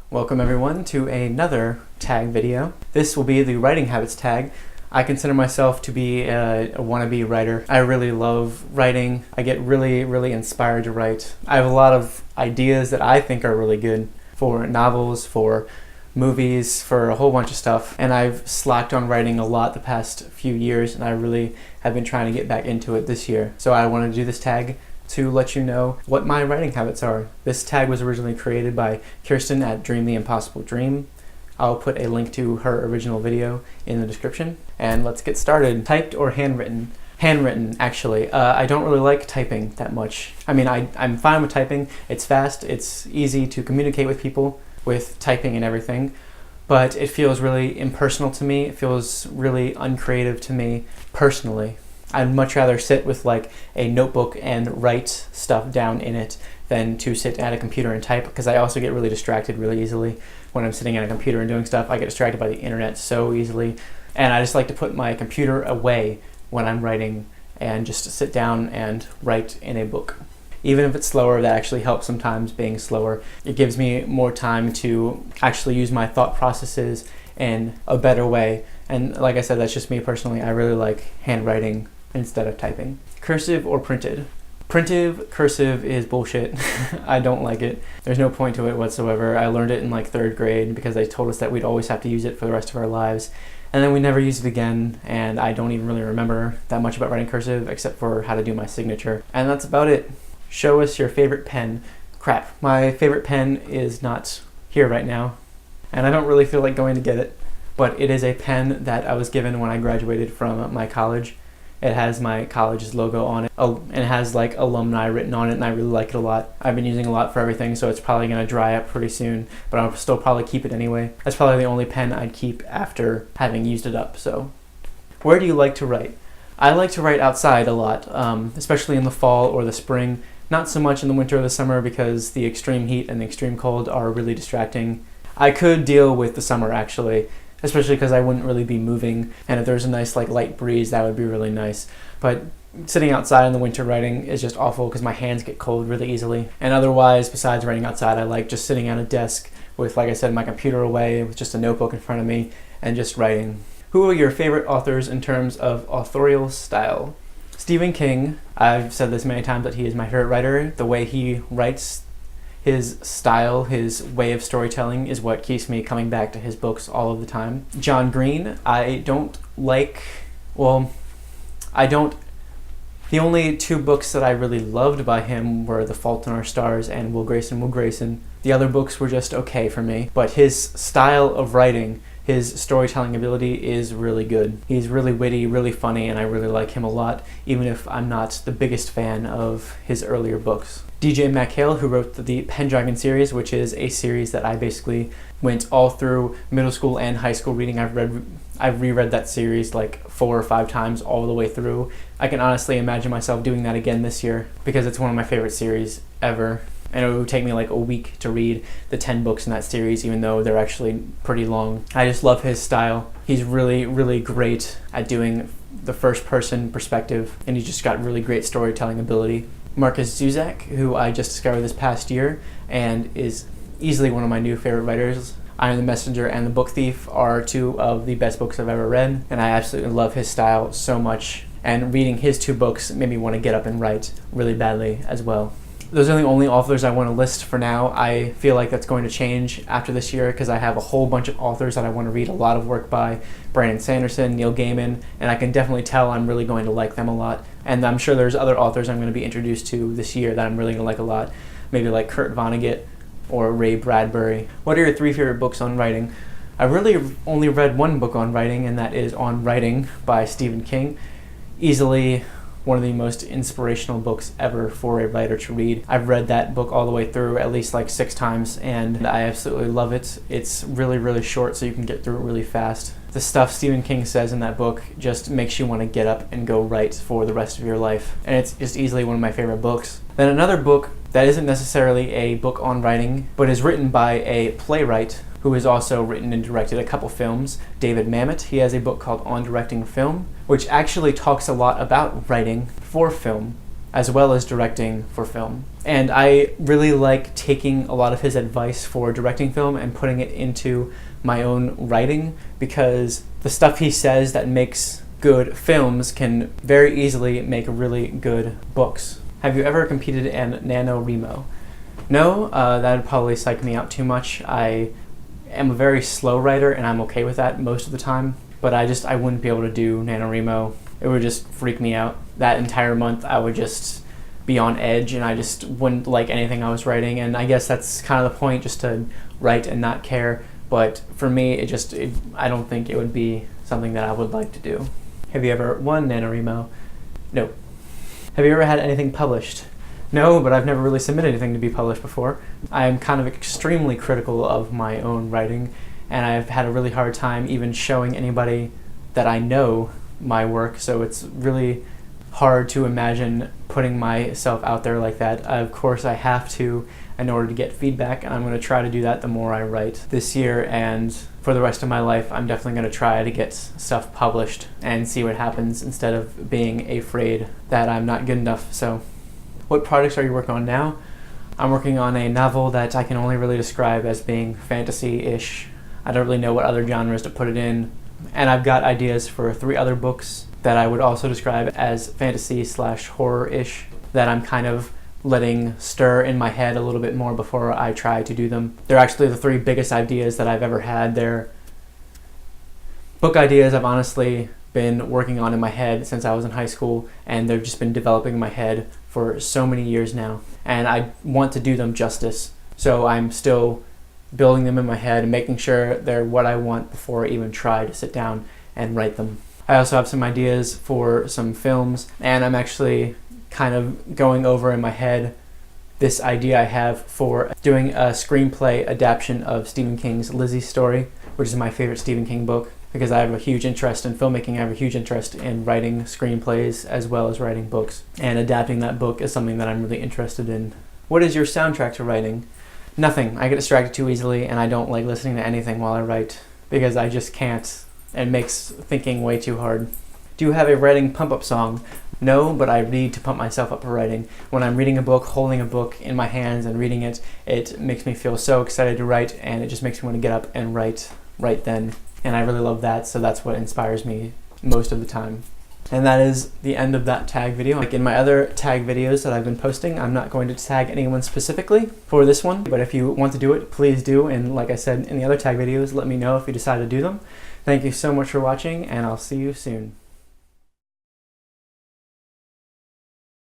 Welcome everyone to another tag video. This will be the writing habits tag. I consider myself to be a wannabe writer. I really love writing. I get really inspired to write. I have a lot of ideas that I think are really good for novels, for movies, for a whole bunch of stuff. And I've slacked on writing a lot the past few years, and I really have been trying to get back into it this year. So I wanted to do this tag to let you know what my writing habits are. This tag was originally created by Kirsten at Dream the Impossible Dream. I'll put a link to her original video in the description. And let's get started. Typed or handwritten? Handwritten, actually. I don't really like typing that much. I mean, I'm fine with typing. It's fast, it's easy to communicate with people with typing and everything, but it feels really impersonal to me. It feels really uncreative to me personally. I'd much rather sit with like a notebook and write stuff down in it than to sit at a computer and type, because I also get really distracted really easily when I'm sitting at a computer and doing stuff. I get distracted by the internet so easily, and I just like to put my computer away when I'm writing and just sit down and write in a book. Even if it's slower, that actually helps sometimes, being slower. It gives me more time to actually use my thought processes in a better way. And like I said, that's just me personally. I really like handwriting instead of typing. Cursive or printed? Printed cursive is bullshit. I don't like it. There's no point to it whatsoever. I learned it in like 3rd grade because they told us that we'd always have to use it for the rest of our lives. And then we never used it again, and I don't even really remember that much about writing cursive except for how to do my signature. And that's about it. Show us your favorite pen. Crap, my favorite pen is not here right now, and I don't really feel like going to get it, but it is a pen that I was given when I graduated from my college. It has my college's logo on it, and it has like alumni written on it, and I really like it a lot. I've been using it a lot for everything, so it's probably going to dry up pretty soon, but I'll still probably keep it anyway. That's probably the only pen I'd keep after having used it up. So, where do you like to write? I like to write outside a lot, especially in the fall or the spring. Not so much in the winter or the summer, because the extreme heat and the extreme cold are really distracting. I could deal with the summer actually, especially because I wouldn't really be moving, and if there's a nice like light breeze, that would be really nice. But sitting outside in the winter writing is just awful because my hands get cold really easily. And otherwise, besides writing outside, I like just sitting at a desk with, like I said, my computer away with just a notebook in front of me and just writing. Who are your favorite authors in terms of authorial style? Stephen King. I've said this many times that he is my favorite writer. The way he writes, his style, his way of storytelling is what keeps me coming back to his books all of the time. John Green, the only 2 books that I really loved by him were The Fault in Our Stars and Will Grayson, Will Grayson. The other books were just okay for me, but his style of writing, his storytelling ability is really good. He's really witty, really funny, and I really like him a lot, even if I'm not the biggest fan of his earlier books. DJ MacHale, who wrote the Pendragon series, which is a series that I basically went all through middle school and high school reading. I've reread that series like 4 or 5 times all the way through. I can honestly imagine myself doing that again this year because it's one of my favorite series ever. And it would take me like a week to read the 10 books in that series, even though they're actually pretty long. I just love his style. He's really great at doing the first person perspective, and he's just got really great storytelling ability. Marcus Zuzak, who I just discovered this past year and is easily one of my new favorite writers. I Am the Messenger and The Book Thief are 2 of the best books I've ever read, and I absolutely love his style so much. And reading his 2 books made me want to get up and write really badly as well. Those are the only authors I want to list for now. I feel like that's going to change after this year because I have a whole bunch of authors that I want to read a lot of work by. Brandon Sanderson, Neil Gaiman, and I can definitely tell I'm really going to like them a lot. And I'm sure there's other authors I'm going to be introduced to this year that I'm really going to like a lot. Maybe like Kurt Vonnegut or Ray Bradbury. What are your 3 favorite books on writing? I really only read 1 book on writing, and that is On Writing by Stephen King. Easily one of the most inspirational books ever for a writer to read. I've read that book all the way through at least like 6 times, and I absolutely love it. It's really short, so you can get through it really fast. The stuff Stephen King says in that book just makes you want to get up and go write for the rest of your life, and it's just easily one of my favorite books. Then another book that isn't necessarily a book on writing, but is written by a playwright who has also written and directed a couple films, David Mamet. He has a book called On Directing Film, which actually talks a lot about writing for film. as well as directing for film. And I really like taking a lot of his advice for directing film and putting it into my own writing, because the stuff he says that makes good films can very easily make really good books. Have you ever competed in NaNoWriMo? No, that would probably psych me out too much. I am a very slow writer and I'm okay with that most of the time, but I wouldn't be able to do NaNoWriMo. It would just freak me out. That entire month I would just be on edge and I just wouldn't like anything I was writing, and I guess that's kind of the point, just to write and not care. But for me, I don't think it would be something that I would like to do. Have you ever won NaNoWriMo? No. Have you ever had anything published? No, but I've never really submitted anything to be published before. I'm kind of extremely critical of my own writing, and I've had a really hard time even showing anybody that I know my work, so it's really hard to imagine putting myself out there like that. Of course, I have to in order to get feedback, and I'm going to try to do that the more I write this year, and for the rest of my life I'm definitely going to try to get stuff published and see what happens instead of being afraid that I'm not good enough. So what projects are you working on now? I'm working on a novel that I can only really describe as being fantasy-ish. I don't really know what other genres to put it in, and I've got ideas for 3 other books that I would also describe as fantasy/horror-ish that I'm kind of letting stir in my head a little bit more before I try to do them. They're actually the 3 biggest ideas that I've ever had. They're book ideas I've honestly been working on in my head since I was in high school, and they've just been developing in my head for so many years now, and I want to do them justice. So I'm still building them in my head and making sure they're what I want before I even try to sit down and write them. I also have some ideas for some films, and I'm actually kind of going over in my head this idea I have for doing a screenplay adaptation of Stephen King's Lizzie's Story, which is my favorite Stephen King book, because I have a huge interest in filmmaking. I have a huge interest in writing screenplays as well as writing books, and adapting that book is something that I'm really interested in. What is your soundtrack to writing? Nothing. I get distracted too easily, and I don't like listening to anything while I write because I just can't. It makes thinking way too hard. Do you have a writing pump-up song? No, but I read to pump myself up for writing. When I'm reading a book, holding a book in my hands and reading it, it makes me feel so excited to write, and it just makes me want to get up and write right then. And I really love that, so that's what inspires me most of the time. And that is the end of that tag video. Like in my other tag videos that I've been posting, I'm not going to tag anyone specifically for this one, but if you want to do it, please do. And like I said in the other tag videos, let me know if you decide to do them. Thank you so much for watching, and I'll see you soon.